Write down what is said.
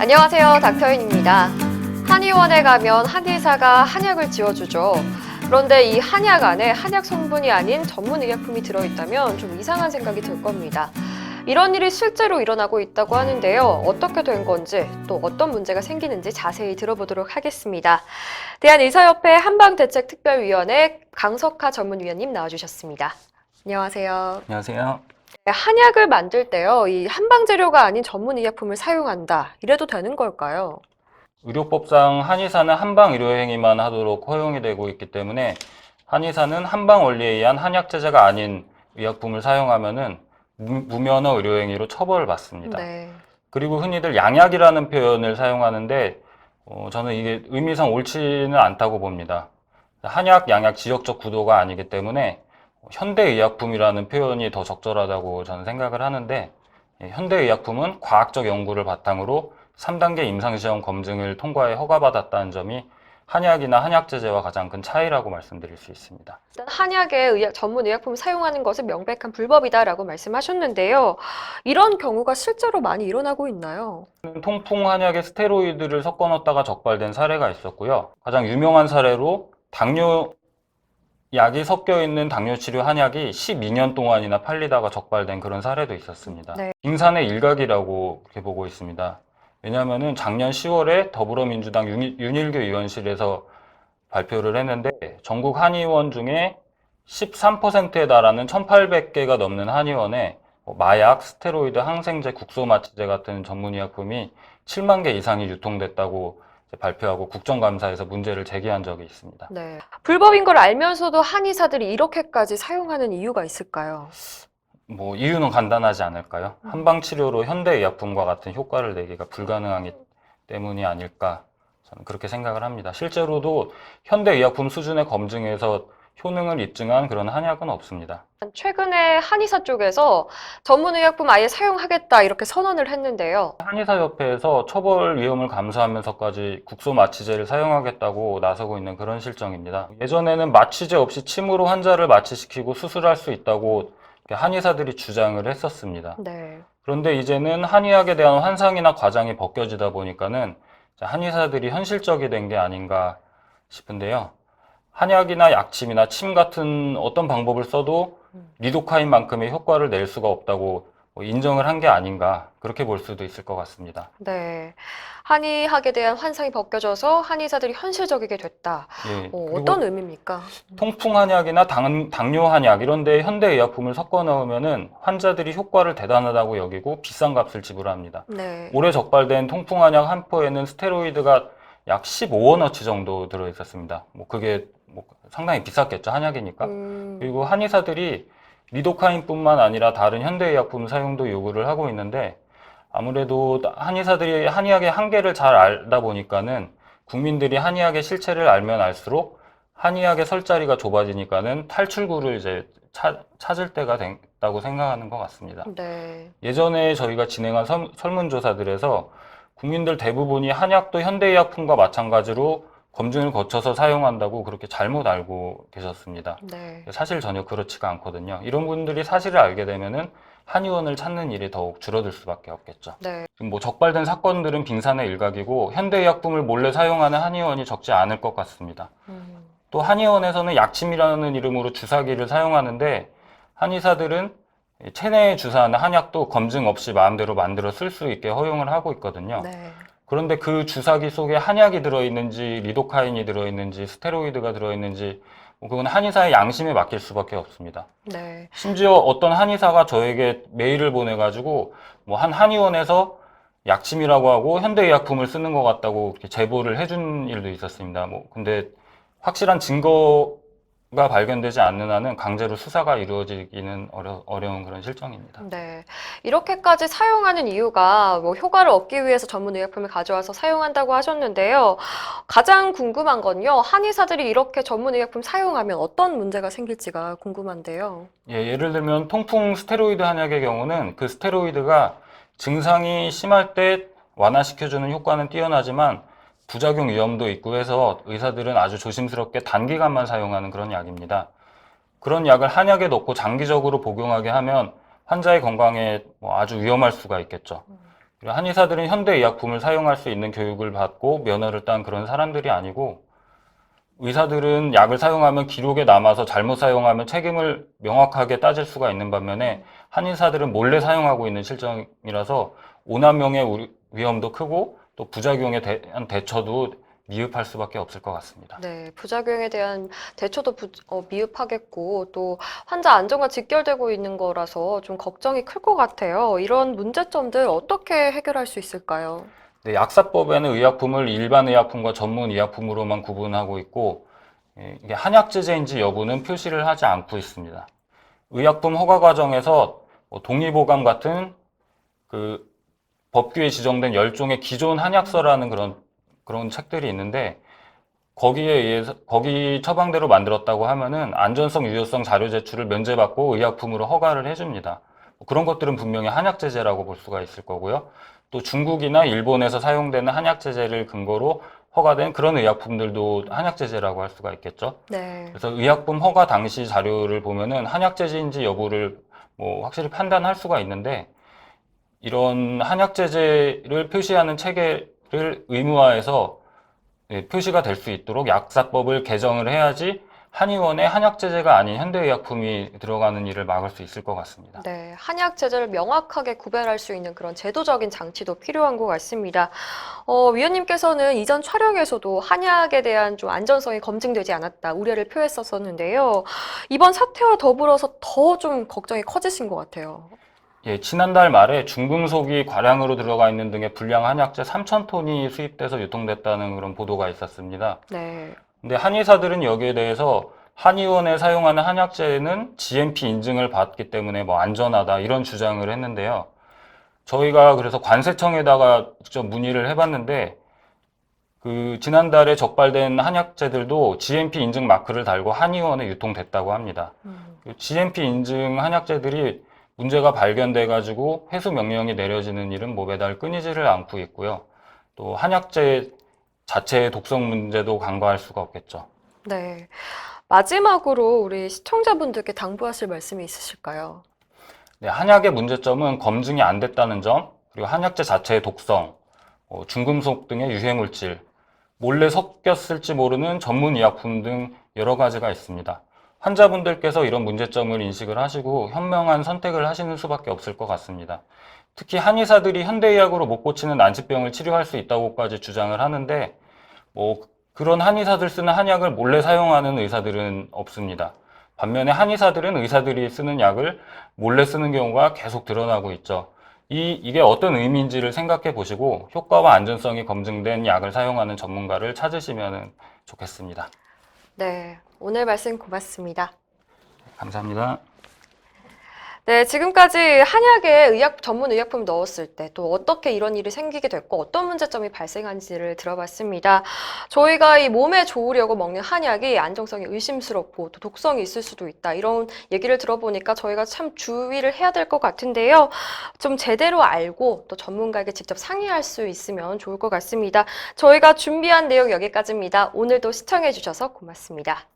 안녕하세요. 닥터인입니다. 한의원에 가면 한의사가 한약을 지어주죠. 그런데 이 한약 안에 한약 성분이 아닌 전문 의약품이 들어있다면 좀 이상한 생각이 들 겁니다. 이런 일이 실제로 일어나고 있다고 하는데요. 어떻게 된 건지 또 어떤 문제가 생기는지 자세히 들어보도록 하겠습니다. 대한의사협회 한방대책특별위원회 강석하 전문위원님 나와주셨습니다. 안녕하세요. 안녕하세요. 한약을 만들 때요, 이 한방 재료가 아닌 전문 의약품을 사용한다. 이래도 되는 걸까요? 의료법상 한의사는 한방 의료행위만 하도록 허용이 되고 있기 때문에 한의사는 한방 원리에 의한 한약 제제가 아닌 의약품을 사용하면은 무면허 의료행위로 처벌을 받습니다. 네. 그리고 흔히들 양약이라는 표현을 사용하는데 저는 이게 의미상 옳지는 않다고 봅니다. 한약, 양약 지역적 구도가 아니기 때문에 현대의약품이라는 표현이 더 적절하다고 저는 생각을 하는데, 현대의약품은 과학적 연구를 바탕으로 3단계 임상시험 검증을 통과해 허가받았다는 점이 한약이나 한약제제와 가장 큰 차이라고 말씀드릴 수 있습니다. 일단 한약의 전문 의약품을 사용하는 것은 명백한 불법이다라고 말씀하셨는데요. 이런 경우가 실제로 많이 일어나고 있나요? 통풍 한약에 스테로이드를 섞어 넣었다가 적발된 사례가 있었고요. 가장 유명한 사례로 약이 섞여 있는 당뇨 치료 한약이 12년 동안이나 팔리다가 적발된 그런 사례도 있었습니다. 네. 빙산의 일각이라고 그렇게 보고 있습니다. 왜냐하면 작년 10월에 더불어민주당 윤일교 의원실에서 발표를 했는데 전국 한의원 중에 13%에 달하는 1,800개가 넘는 한의원에 마약, 스테로이드, 항생제, 국소마취제 같은 전문의약품이 7만 개 이상이 유통됐다고 발표하고 국정감사에서 문제를 제기한 적이 있습니다. 네. 불법인 걸 알면서도 한의사들이 이렇게까지 사용하는 이유가 있을까요? 이유는 간단하지 않을까요? 한방치료로 현대의약품과 같은 효과를 내기가 불가능하기 때문이 아닐까, 저는 그렇게 생각을 합니다. 실제로도 현대의약품 수준의 검증에서 효능을 입증한 그런 한약은 없습니다. 최근에 한의사 쪽에서 전문 의약품 아예 사용하겠다 이렇게 선언을 했는데요. 한의사협회에서 처벌 위험을 감수하면서까지 국소마취제를 사용하겠다고 나서고 있는 그런 실정입니다. 예전에는 마취제 없이 침으로 환자를 마취시키고 수술할 수 있다고 한의사들이 주장을 했었습니다. 네. 그런데 이제는 한의학에 대한 환상이나 과장이 벗겨지다 보니까는 한의사들이 현실적이 된 게 아닌가 싶은데요. 한약이나 약침이나 침 같은 어떤 방법을 써도 리도카인만큼의 효과를 낼 수가 없다고 인정을 한 게 아닌가, 그렇게 볼 수도 있을 것 같습니다. 네. 한의학에 대한 환상이 벗겨져서 한의사들이 현실적이게 됐다. 예, 어떤 의미입니까? 통풍 한약이나 당뇨 한약 이런 데 현대의약품을 섞어 넣으면은 환자들이 효과를 대단하다고 여기고 비싼 값을 지불합니다. 네. 올해 적발된 통풍 한약 한 포에는 스테로이드가 약 15원어치 정도 들어 있었습니다. 그게 상당히 비쌌겠죠, 한약이니까. 그리고 한의사들이 리도카인뿐만 아니라 다른 현대의약품 사용도 요구를 하고 있는데, 아무래도 한의사들이 한의학의 한계를 잘 알다 보니까는 국민들이 한의학의 실체를 알면 알수록 한의학의 설 자리가 좁아지니까는 탈출구를 이제 찾을 때가 됐다고 생각하는 것 같습니다. 네. 예전에 저희가 진행한 설문조사들에서 국민들 대부분이 한약도 현대의약품과 마찬가지로 검증을 거쳐서 사용한다고 그렇게 잘못 알고 계셨습니다. 네. 사실 전혀 그렇지가 않거든요. 이런 분들이 사실을 알게 되면은 한의원을 찾는 일이 더욱 줄어들 수밖에 없겠죠. 네. 지금 적발된 사건들은 빙산의 일각이고 현대의약품을 몰래 사용하는 한의원이 적지 않을 것 같습니다. 또 한의원에서는 약침이라는 이름으로 주사기를 사용하는데, 한의사들은 체내에 주사하는 한약도 검증 없이 마음대로 만들어 쓸 수 있게 허용을 하고 있거든요. 네. 그런데 그 주사기 속에 한약이 들어있는지 리도카인이 들어있는지 스테로이드가 들어있는지 그건 한의사의 양심에 맡길 수밖에 없습니다. 네. 심지어 어떤 한의사가 저에게 메일을 보내가지고 한 한의원에서 약침이라고 하고 현대의약품을 쓰는 것 같다고 이렇게 제보를 해준 일도 있었습니다. 근데 확실한 증거가 발견되지 않는 한은 강제로 수사가 이루어지기는 어려운 그런 실정입니다. 네. 이렇게까지 사용하는 이유가 효과를 얻기 위해서 전문 의약품을 가져와서 사용한다고 하셨는데요. 가장 궁금한 건요. 한의사들이 이렇게 전문 의약품 사용하면 어떤 문제가 생길지가 궁금한데요. 예를 들면 통풍 스테로이드 한약의 경우는 그 스테로이드가 증상이 심할 때 완화시켜주는 효과는 뛰어나지만 부작용 위험도 있고 해서 의사들은 아주 조심스럽게 단기간만 사용하는 그런 약입니다. 그런 약을 한약에 넣고 장기적으로 복용하게 하면 환자의 건강에 아주 위험할 수가 있겠죠. 그리고 한의사들은 현대의약품을 사용할 수 있는 교육을 받고 면허를 딴 그런 사람들이 아니고, 의사들은 약을 사용하면 기록에 남아서 잘못 사용하면 책임을 명확하게 따질 수가 있는 반면에 한의사들은 몰래 사용하고 있는 실정이라서 오남용의 위험도 크고 또 부작용에 대한 대처도 미흡할 수밖에 없을 것 같습니다. 네, 부작용에 대한 대처도 미흡하겠고 또 환자 안전과 직결되고 있는 거라서 좀 걱정이 클 것 같아요. 이런 문제점들 어떻게 해결할 수 있을까요? 네, 약사법에는 의약품을 일반 의약품과 전문 의약품으로만 구분하고 있고, 이게 한약제제인지 여부는 표시를 하지 않고 있습니다. 의약품 허가 과정에서 동의보감 같은 그 법규에 지정된 10종의 기존 한약서라는 그런 책들이 있는데, 거기 처방대로 만들었다고 하면은 안전성, 유효성 자료 제출을 면제받고 의약품으로 허가를 해줍니다. 그런 것들은 분명히 한약제제라고 볼 수가 있을 거고요. 또 중국이나 일본에서 사용되는 한약제제를 근거로 허가된 그런 의약품들도 한약제제라고 할 수가 있겠죠. 네. 그래서 의약품 허가 당시 자료를 보면은 한약제제인지 여부를 뭐 확실히 판단할 수가 있는데, 이런 한약제제를 표시하는 체계를 의무화해서 표시가 될 수 있도록 약사법을 개정을 해야지 한의원에 한약제제가 아닌 현대의약품이 들어가는 일을 막을 수 있을 것 같습니다. 네, 한약 제제를 명확하게 구별할 수 있는 그런 제도적인 장치도 필요한 것 같습니다. 위원님께서는 이전 촬영에서도 한약에 대한 좀 안전성이 검증되지 않았다 우려를 표했었는데요. 이번 사태와 더불어서 더 좀 걱정이 커지신 것 같아요. 예, 지난달 말에 중금속이 과량으로 들어가 있는 등의 불량 한약재 3,000톤이 수입돼서 유통됐다는 그런 보도가 있었습니다. 네. 근데 한의사들은 여기에 대해서 한의원에 사용하는 한약재는 GMP 인증을 받기 때문에 뭐 안전하다 이런 주장을 했는데요. 저희가 그래서 관세청에다가 직접 문의를 해봤는데, 그 지난달에 적발된 한약재들도 GMP 인증 마크를 달고 한의원에 유통됐다고 합니다. GMP 인증 한약재들이 문제가 발견돼 가지고 회수 명령이 내려지는 일은 뭐 매달 끊이지를 않고 있고요. 또 한약재 자체의 독성 문제도 간과할 수가 없겠죠. 네. 마지막으로 우리 시청자분들께 당부하실 말씀이 있으실까요? 네, 한약의 문제점은 검증이 안 됐다는 점, 그리고 한약재 자체의 독성, 중금속 등의 유해물질, 몰래 섞였을지 모르는 전문 의약품 등 여러 가지가 있습니다. 환자분들께서 이런 문제점을 인식을 하시고 현명한 선택을 하시는 수밖에 없을 것 같습니다. 특히 한의사들이 현대의학으로 못 고치는 난치병을 치료할 수 있다고까지 주장을 하는데, 뭐 그런 한의사들 쓰는 한약을 몰래 사용하는 의사들은 없습니다. 반면에 한의사들은 의사들이 쓰는 약을 몰래 쓰는 경우가 계속 드러나고 있죠. 이게 어떤 의미인지를 생각해 보시고 효과와 안전성이 검증된 약을 사용하는 전문가를 찾으시면 좋겠습니다. 네, 오늘 말씀 고맙습니다. 감사합니다. 네, 지금까지 한약에 전문 의약품을 넣었을 때 또 어떻게 이런 일이 생기게 됐고 어떤 문제점이 발생한지를 들어봤습니다. 저희가 이 몸에 좋으려고 먹는 한약이 안정성이 의심스럽고 또 독성이 있을 수도 있다. 이런 얘기를 들어보니까 저희가 참 주의를 해야 될 것 같은데요. 좀 제대로 알고 또 전문가에게 직접 상의할 수 있으면 좋을 것 같습니다. 저희가 준비한 내용 여기까지입니다. 오늘도 시청해 주셔서 고맙습니다.